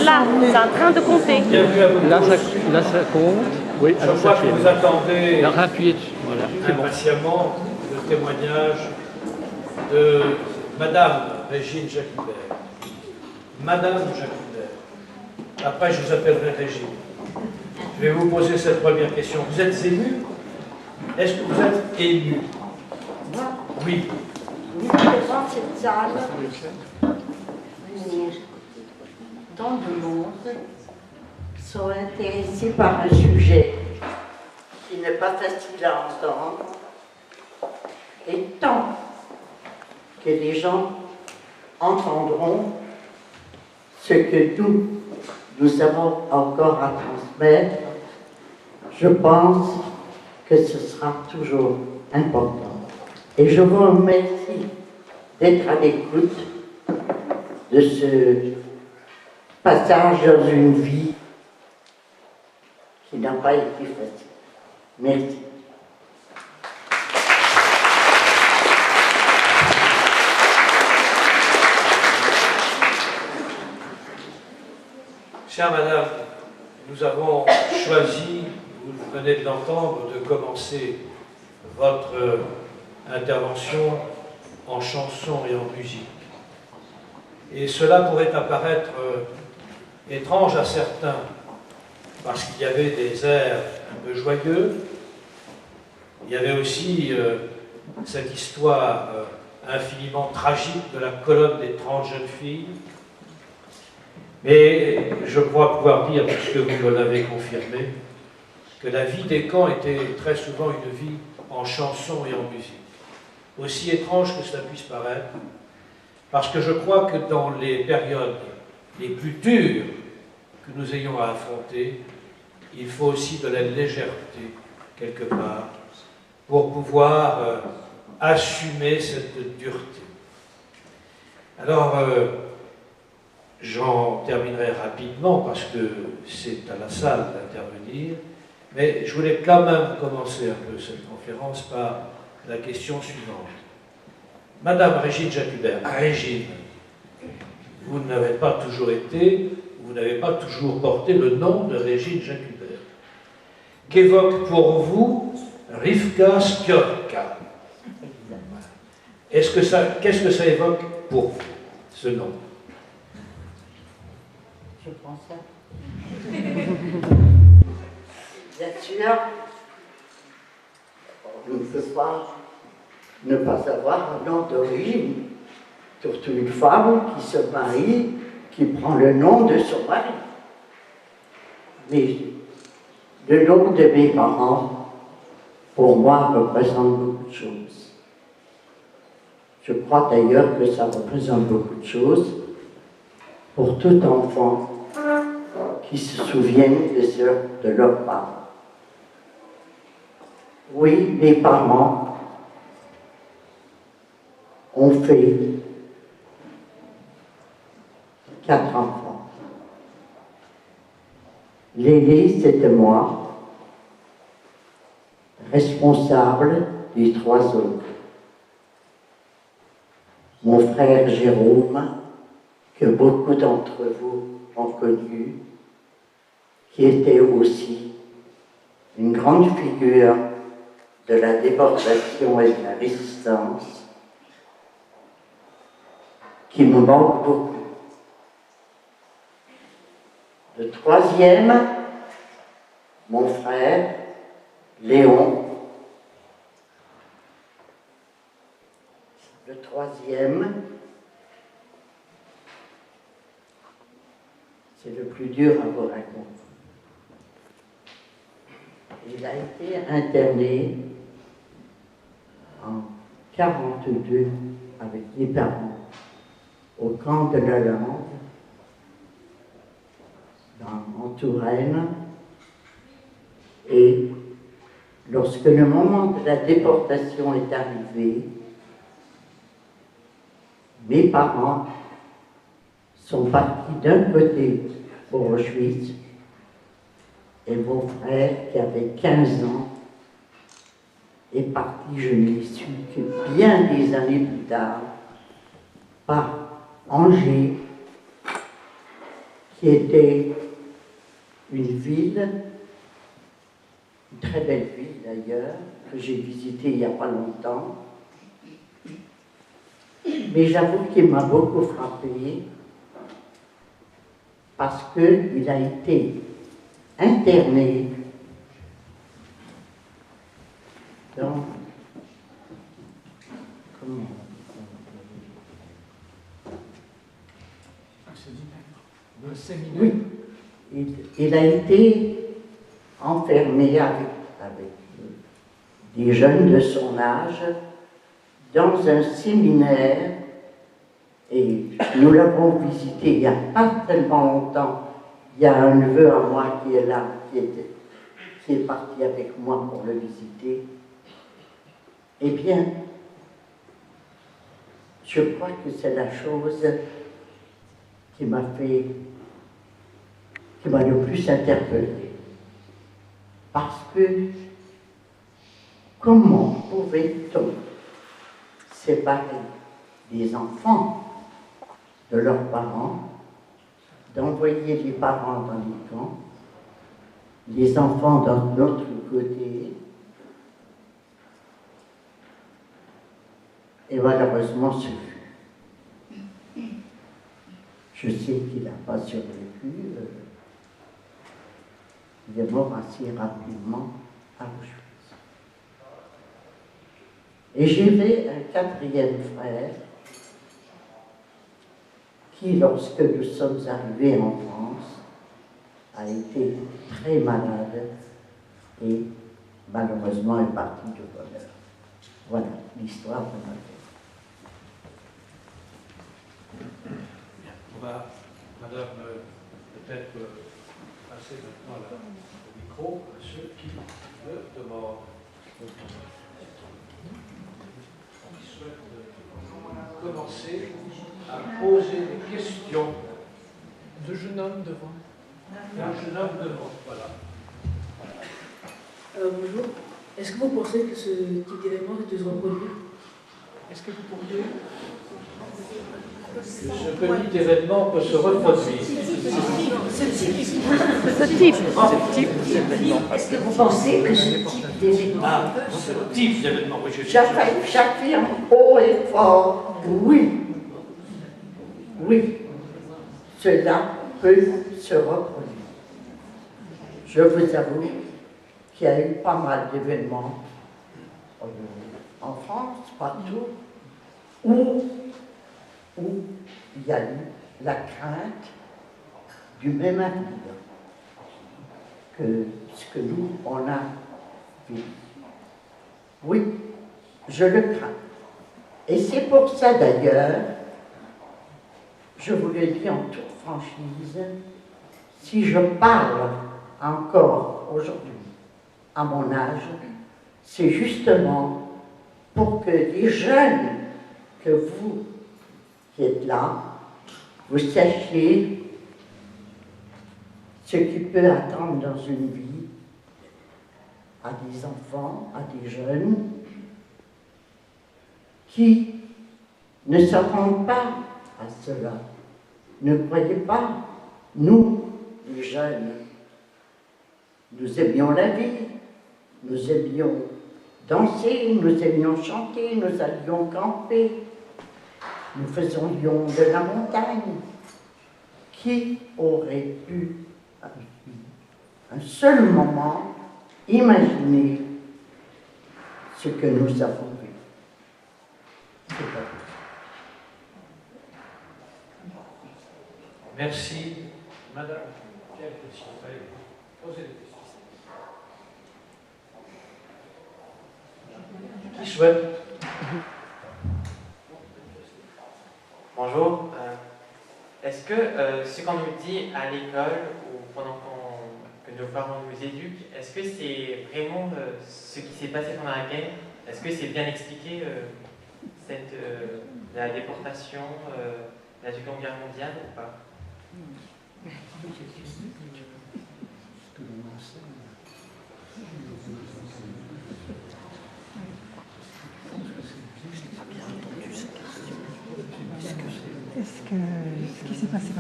Là, c'est en train de compter. Là, ça compte. Oui, je crois que vous attendez voilà, impatiemment le témoignage de Madame Régine Jacquibert. Madame Jacquibert. Après, je vous appellerai Régine. Je vais vous poser cette première question. Vous êtes ému? Est-ce que vous êtes ému? Oui. Oui, devant cette salle, tant de monde sont intéressés par un sujet qui n'est pas facile à entendre, et tant que les gens entendront ce que nous avons encore à transmettre, je pense que ce sera toujours important. Et je vous remercie d'être à l'écoute de ce passage dans une vie qui n'a pas été facile. Merci. Chère Madame, nous avons choisi, vous venez de l'entendre, de commencer votre intervention en chanson et en musique. Et cela pourrait apparaître étrange à certains, parce qu'il y avait des airs un peu joyeux, il y avait aussi cette histoire infiniment tragique de la colonne des 30 jeunes filles. Mais je crois pouvoir dire, puisque vous me l'avez confirmé, que la vie des camps était très souvent une vie en chanson et en musique. Aussi étrange que cela puisse paraître, parce que je crois que dans les périodes les plus dures que nous ayons à affronter, il faut aussi de la légèreté, quelque part, pour pouvoir assumer cette dureté. Alors, j'en terminerai rapidement, parce que c'est à la salle d'intervenir, mais je voulais quand même commencer un peu cette conférence par la question suivante. Madame Régine Jacquibert, Régine, vous n'avez pas toujours été, vous n'avez pas toujours porté le nom de Régine Jacquibert. Qu'évoque pour vous Rivka Skjorka? Qu'est-ce que ça évoque pour vous, ce nom? Je pense ça. Bien sûr, on ne peut pas ne pas avoir un nom d'origine. Surtout une femme qui se marie, qui prend le nom de son mari. Mais le nom de mes parents, pour moi, représente beaucoup de choses. Je crois d'ailleurs que ça représente beaucoup de choses pour tout enfant qui se souviennent de leurs parents. Oui, mes parents ont fait 4 enfants. L'aîné, c'était moi, responsable des 3 autres. Mon frère Jérôme, que beaucoup d'entre vous ont connu, qui était aussi une grande figure de la déportation et de la résistance, qui me manque beaucoup. Le 3e, mon frère, Léon. Le 3e, c'est le plus dur à vous raconter. Il a été interné en 1942 avec les parents au camp de la Lande, en Touraine. Et lorsque le moment de la déportation est arrivé, mes parents sont partis d'un côté pour Auschwitz et mon frère, qui avait 15 ans, est parti, je n'ai su que bien des années plus tard, par Angers qui était une ville, une très belle ville d'ailleurs, que j'ai visitée il n'y a pas longtemps. Mais j'avoue qu'il m'a beaucoup frappé parce qu'il a été interné dans... Comment? Le séminaire. Oui, il a été enfermé avec des jeunes de son âge dans un séminaire et nous l'avons visité il n'y a pas tellement longtemps. Il y a un neveu à moi qui est là, qui est parti avec moi pour le visiter. Eh bien, je crois que c'est la chose qui m'a le plus interpellé. Parce que comment pouvait-on séparer des enfants de leurs parents, d'envoyer les parents dans les camps, les enfants d'un autre côté, et malheureusement ce fut. Je sais qu'il n'a pas survécu, il est mort assez rapidement à Auschwitz. Et j'avais un quatrième frère qui, lorsque nous sommes arrivés en France, a été très malade et malheureusement est parti de bonheur. Voilà l'histoire de ma vie. On va, madame, peut-être passer maintenant le micro à ceux qui le demandent. Qui souhaitent commencer à poser des questions. Deux jeunes hommes devant. Un jeune homme devant, voilà. Bonjour. Est-ce que vous pensez que ce type d'événement risque de se reproduire? Est-ce que vous pourriez... Ce petit événement peut se reproduire. Est-ce que vous pensez que ce type d'événement Ce type d'événement, oui, je suis J'affirme haut et fort, oui. Oui, cela peut se reproduire. Je vous avoue qu'il y a eu pas mal d'événements en France, partout, où il y a eu la crainte du même avenir que ce que nous, on a vécu. Oui, je le crains. Et c'est pour ça d'ailleurs, je vous le dis en toute franchise, si je parle encore aujourd'hui, à mon âge, c'est justement pour que les jeunes que vous qui êtes là, vous sachiez ce qui peut attendre dans une vie à des enfants, à des jeunes qui ne s'attendent pas à cela. Ne croyez pas, nous, les jeunes, nous aimions la vie, nous aimions danser, nous aimions chanter, nous allions camper, nous faisions de la montagne. Qui aurait pu, un seul moment, imaginer ce que nous avons vu? C'est pas possible. Merci. Madame, quelle question? Allez, posez des questions. Qui souhaite? Bonjour. Est-ce que ce qu'on nous dit à l'école ou pendant que nos parents nous éduquent, est-ce que c'est vraiment ce qui s'est passé pendant la guerre? Est-ce que c'est bien expliqué la déportation, la Seconde Guerre mondiale ou pas? Est-ce que ce qui s'est passé